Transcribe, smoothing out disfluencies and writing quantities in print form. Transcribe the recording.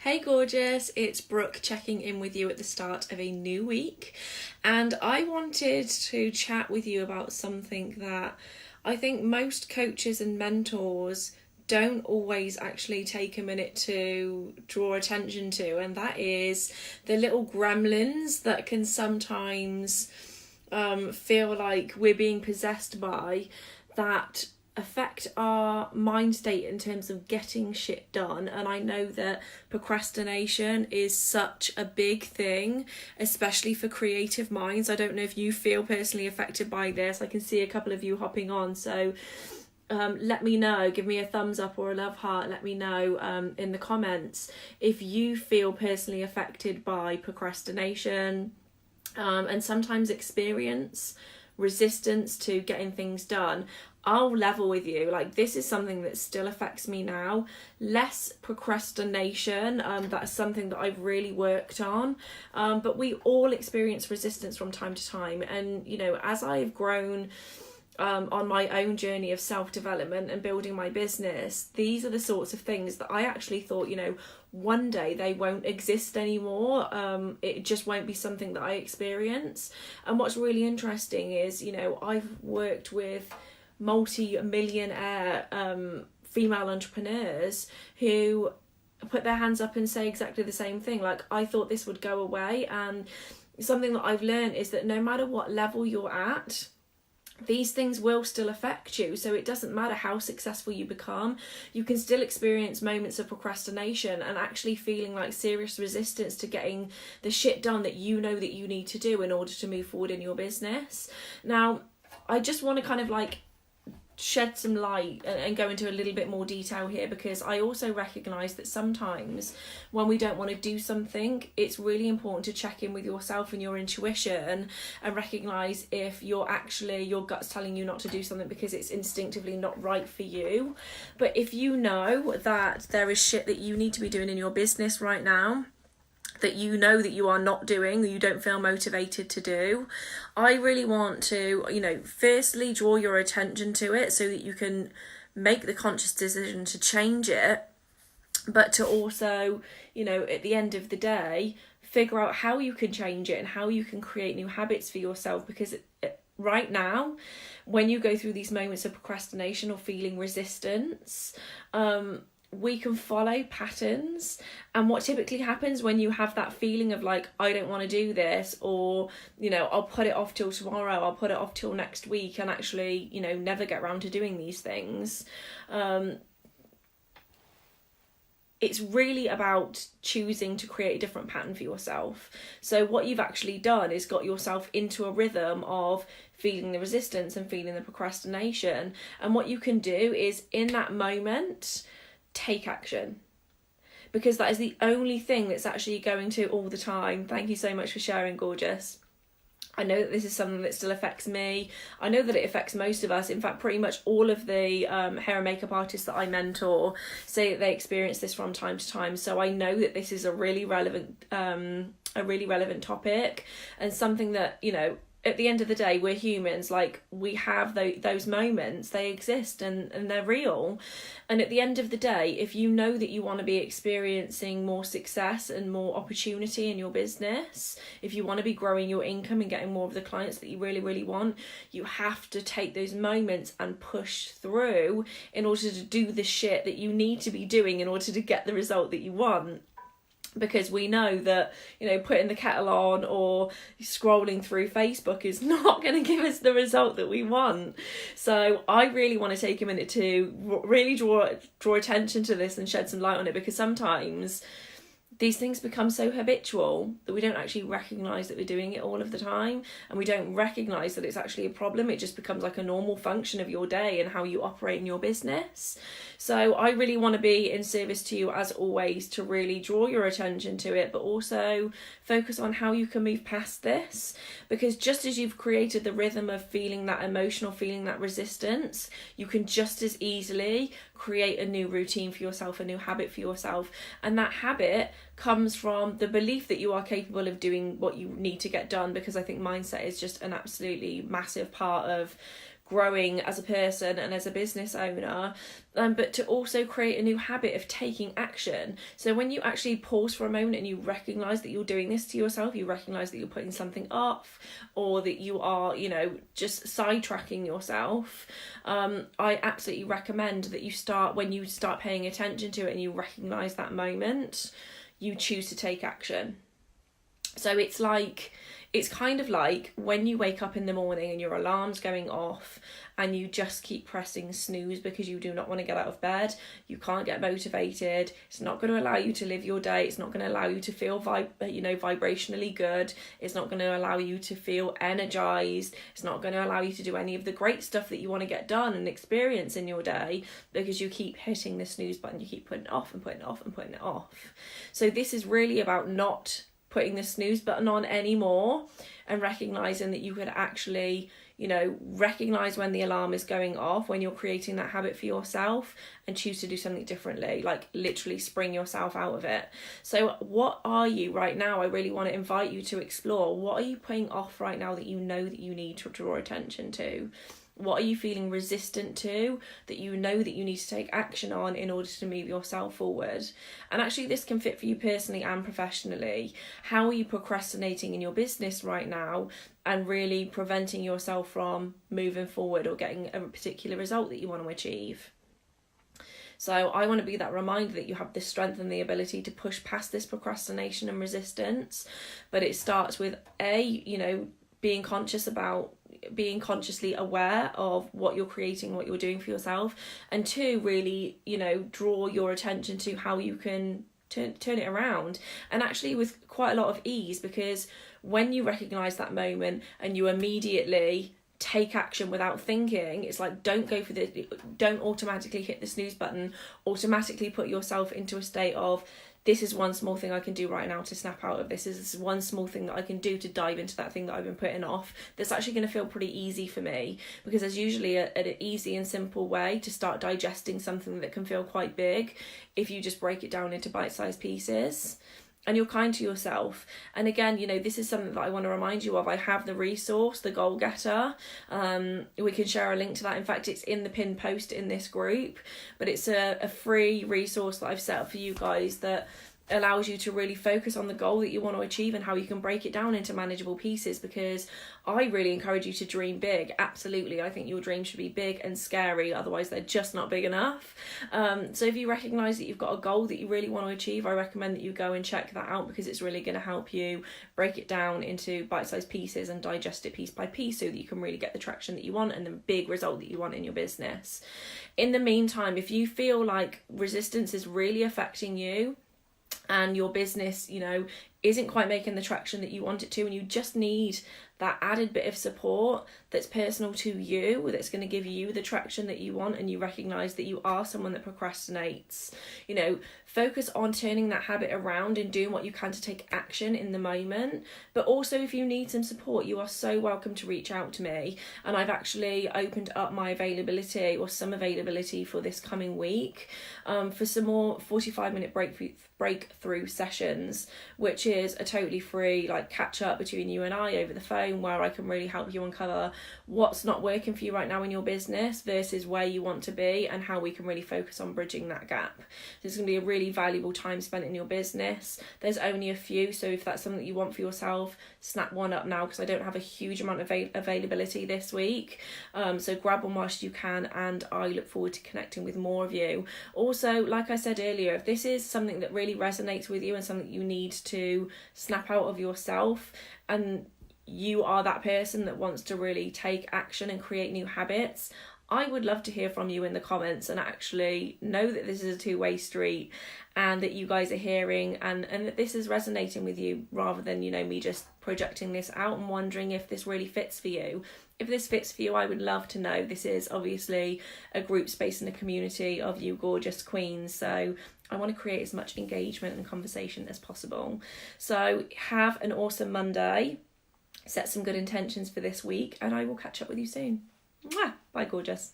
Hey gorgeous, it's Brooke checking in with you at the start of a new week, and I wanted to chat with you about something that I think most coaches and mentors don't always actually take a minute to draw attention to, and that is the little gremlins that can sometimes feel like we're being possessed by, that affect our mind state in terms of getting shit done. And I know that procrastination is such a big thing, especially for creative minds. I don't know if you feel personally affected by this. I can see a couple of you hopping on, so let me know, give me a thumbs up or a love heart, let me know in the comments if you feel personally affected by procrastination, and sometimes experience resistance to getting things done. I'll level with you, like, this is something that still affects me now. Less procrastination, that's something that I've really worked on, but we all experience resistance from time to time. And you know, as I've grown on my own journey of self-development and building my business, these are the sorts of things that I actually thought, you know, one day they won't exist anymore. It just won't be something that I experience. And what's really interesting is, you know, I've worked with multi-millionaire female entrepreneurs who put their hands up and say exactly the same thing. Like, I thought this would go away. And something that I've learned is that no matter what level you're at, these things will still affect you. So it doesn't matter how successful you become, you can still experience moments of procrastination and actually feeling like serious resistance to getting the shit done that you know that you need to do in order to move forward in your business. Now, I just want to kind of like shed some light and go into a little bit more detail here, because I also recognize that sometimes when we don't want to do something, it's really important to check in with yourself and your intuition and recognize if your gut's telling you not to do something because it's instinctively not right for you. But if you know that there is shit that you need to be doing in your business right now that you know that you are not doing, that you don't feel motivated to do, I really want to, you know, firstly draw your attention to it so that you can make the conscious decision to change it, but to also, you know, at the end of the day, figure out how you can change it and how you can create new habits for yourself. Because right now, when you go through these moments of procrastination or feeling resistance, we can follow patterns. And what typically happens when you have that feeling of like, I don't want to do this, or, you know, I'll put it off till tomorrow, I'll put it off till next week, and actually, you know, never get around to doing these things. It's really about choosing to create a different pattern for yourself. So what you've actually done is got yourself into a rhythm of feeling the resistance and feeling the procrastination. And what you can do is, in that moment, take action, because that is the only thing that's actually going to all the time. Thank you so much for sharing, gorgeous. I know that this is something that still affects me. I know that it affects most of us. In fact, pretty much all of the hair and makeup artists that I mentor say that they experience this from time to time. So I know that this is a really relevant topic, and something that, you know, at the end of the day, we're humans. Like, we have those moments, they exist, and they're real. And at the end of the day, if you know that you want to be experiencing more success and more opportunity in your business, if you want to be growing your income and getting more of the clients that you really, really want, you have to take those moments and push through in order to do the shit that you need to be doing in order to get the result that you want. Because we know that, you know, putting the kettle on or scrolling through Facebook is not going to give us the result that we want. So I really want to take a minute to really draw attention to this and shed some light on it, because sometimes these things become so habitual that we don't actually recognise that we're doing it all of the time, and we don't recognise that it's actually a problem. It just becomes like a normal function of your day and how you operate in your business. So I really want to be in service to you, as always, to really draw your attention to it, but also focus on how you can move past this. Because just as you've created the rhythm of feeling that emotional, feeling that resistance, you can just as easily create a new routine for yourself, a new habit for yourself. And that habit comes from the belief that you are capable of doing what you need to get done, because I think mindset is just an absolutely massive part of growing as a person and as a business owner, but to also create a new habit of taking action. So when you actually pause for a moment and you recognize that you're doing this to yourself, you recognize that you're putting something off, or that you are, just sidetracking yourself, I absolutely recommend that when you start paying attention to it and you recognize that moment, you choose to take action. So it's kind of like when you wake up in the morning and your alarm's going off and you just keep pressing snooze because you do not want to get out of bed. You can't get motivated. It's not going to allow you to live your day. It's not going to allow you to feel vibrationally good. It's not going to allow you to feel energized. It's not going to allow you to do any of the great stuff that you want to get done and experience in your day, because you keep hitting the snooze button. You keep putting it off and putting it off and putting it off. So this is really about not putting the snooze button on anymore, and recognizing that you could actually, recognize when the alarm is going off, when you're creating that habit for yourself, and choose to do something differently, like literally spring yourself out of it. So what are you right now? I really want to invite you to explore. What are you putting off right now that you know that you need to draw attention to? What are you feeling resistant to that you know that you need to take action on in order to move yourself forward? And actually this can fit for you personally and professionally. How are you procrastinating in your business right now and really preventing yourself from moving forward or getting a particular result that you want to achieve? So I want to be that reminder that you have the strength and the ability to push past this procrastination and resistance. But it starts with being consciously aware of what you're creating, what you're doing for yourself, and 2, really, draw your attention to how you can turn it around, and actually with quite a lot of ease, because when you recognize that moment and you immediately take action without thinking, it's like, don't automatically hit the snooze button, automatically put yourself into a state of, this is one small thing I can do right now to snap out of this. This is one small thing that I can do to dive into that thing that I've been putting off. That's actually going to feel pretty easy for me, because there's usually an easy and simple way to start digesting something that can feel quite big if you just break it down into bite-sized pieces. And you're kind to yourself. And again, this is something that I want to remind you of. I have the resource, the Goal Getter. We can share a link to that. In fact, it's in the pinned post in this group. But it's a free resource that I've set up for you guys that allows you to really focus on the goal that you want to achieve and how you can break it down into manageable pieces, because I really encourage you to dream big. Absolutely, I think your dreams should be big and scary, otherwise they're just not big enough. So if you recognise that you've got a goal that you really want to achieve, I recommend that you go and check that out, because it's really going to help you break it down into bite-sized pieces and digest it piece by piece so that you can really get the traction that you want and the big result that you want in your business. In the meantime, if you feel like resistance is really affecting you, and your business, isn't quite making the traction that you want it to, and you just need that added bit of support that's personal to you, that's going to give you the traction that you want, and you recognise that you are someone that procrastinates, focus on turning that habit around and doing what you can to take action in the moment. But also, if you need some support, you are so welcome to reach out to me. And I've actually opened up my availability, or some availability, for this coming week for some more 45-minute breakthrough sessions, which is a totally free catch up between you and I over the phone, where I can really help you uncover what's not working for you right now in your business versus where you want to be, and how we can really focus on bridging that gap. There's going to be a really valuable time spent in your business. There's only a few, so if that's something that you want for yourself, snap one up now, because I don't have a huge amount of availability this week. So grab one whilst you can, and I look forward to connecting with more of you. Also, like I said earlier, if this is something that really resonates with you and something you need to snap out of yourself, and you are that person that wants to really take action and create new habits, I would love to hear from you in the comments and actually know that this is a two-way street, and that you guys are hearing and that this is resonating with you, rather than, me just projecting this out and wondering if this really fits for you. If this fits for you, I would love to know. This is obviously a group space and a community of you gorgeous queens, so I want to create as much engagement and conversation as possible. So have an awesome Monday. Set some good intentions for this week, and I will catch up with you soon. Mwah! Bye, gorgeous.